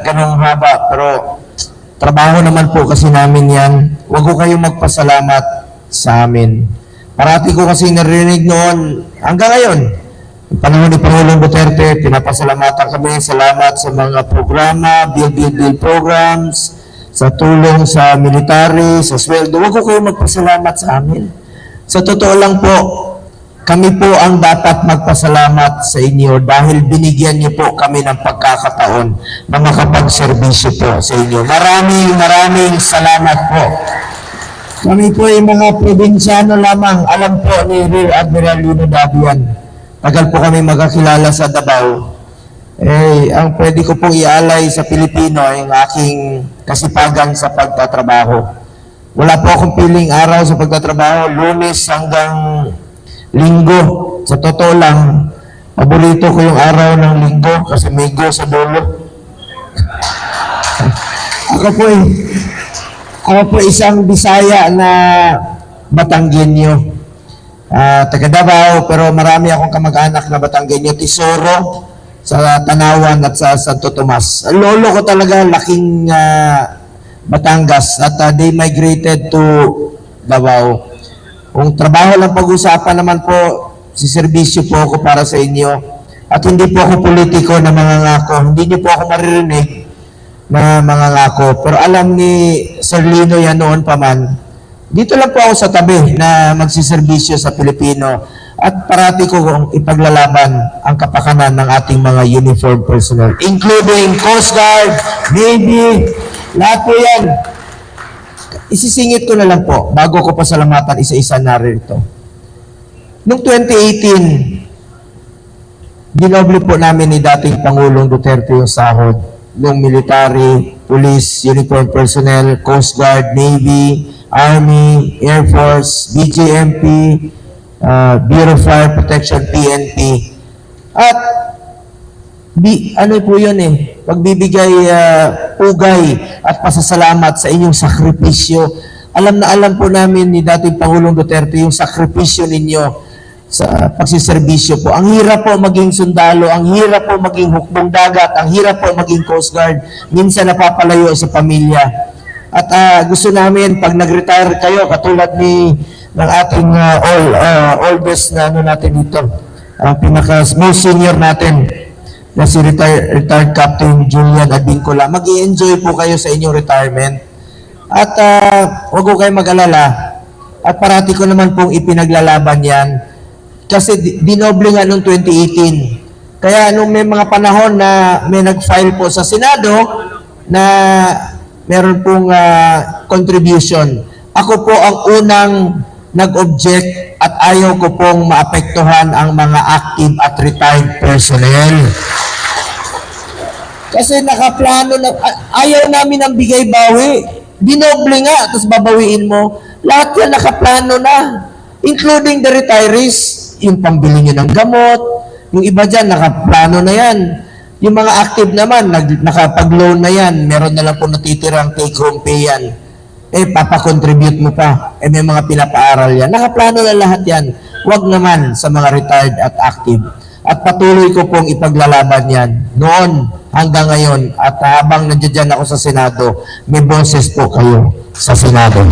ganong haba, pero trabaho naman po kasi namin yan. Huwag ko kayong magpasalamat sa amin. Parati ko kasi narinig noon, hanggang ngayon, yung panahon ni Pangulong Duterte, pinapasalamatan kami, salamat sa mga programa, build programs, sa tulong sa military, sa sweldo. Huwag ko kayong magpasalamat sa amin. Sa totoo lang po, kami po ang dapat magpasalamat sa inyo dahil binigyan niyo po kami ng pagkakataon na makapagserbisyo po sa inyo. Maraming salamat po. Kami po ay mga probinsyano lamang. Alam po ni Rear Admiral Lino Dabian. Tagal po kami magkakilala sa Davao. Ang pwede ko pong ialay sa Pilipino ay ang aking kasipagan sa pagtatrabaho. Wala po akong piling araw sa pagtatrabaho, Lunes hanggang Linggo. Sa totoo lang, paborito ko yung araw ng Linggo kasi may go sa dulo. Ako po isang Bisaya na Batanggenyo. Taga Davao, pero marami akong kamag-anak na Batanggenyo, Tisoro, sa Tanawan at sa Santo Tomas. Ang lolo ko talaga laking Batangas at they migrated to Davao. Kung trabaho lang pag-usapan naman po, si serbisyo po ako para sa inyo. At hindi po ako politiko na mangangako. Hindi niyo po ako maririnig na mangangako. Pero alam ni Sir Lino yan noon pa man, dito lang po ako sa tabi na magsiservisyo sa Pilipino. At parati ko kung ipaglalaban ang kapakanan ng ating mga uniformed personnel, including Coast Guard, Navy, lahat po yan. Isisingit ko na lang po, bago ko pasalamatan isa-isa na rito. Noong 2018, dinoble po namin ni dating Pangulong Duterte yung sahod ng military, police, uniformed personnel, Coast Guard, Navy, Army, Air Force, BJMP, Bureau of Fire Protection, PNP. At ano po yun pagbibigay pugay at pasasalamat sa inyong sakripisyo. Alam na alam po namin ni dating Pangulong Duterte yung sakripisyo ninyo sa pagsiservisyo po. Ang hirap po maging sundalo, ang hirap po maging hukbong dagat, ang hirap po maging Coast Guard. Minsan napapalayo sa pamilya. At gusto namin pag nag-retire kayo, katulad ng ating oldest na natin dito, ang most senior natin, na si retired Captain Julian Adincola, mag-i-enjoy po kayo sa inyong retirement. At huwag ko kayo mag-alala. At parati ko naman pong ipinaglalaban yan. Kasi dinoble nga noong 2018. Kaya nung may mga panahon na may nag-file po sa Senado na meron pong contribution, ako po ang unang nag-object at ayaw ko pong maapektuhan ang mga active at retired personnel. Kasi nakaplano na, ayaw namin ng bigay-bawi. Dinoble nga, tapos babawiin mo. Lahat yan nakaplano na. Including the retirees, yung pambili nyo ng gamot, yung iba dyan, nakaplano na yan. Yung mga active naman, nakapag-loan na yan, meron na lang po natitirang take-home pay yan. Papakontribute mo pa. May mga pinapaaral yan. Nakaplano na lahat yan. Huwag naman sa mga retired at active. At patuloy ko pong ipaglalaban yan. Noon hanggang ngayon. At habang nandiyan ako sa Senado, may boses po kayo sa Senado.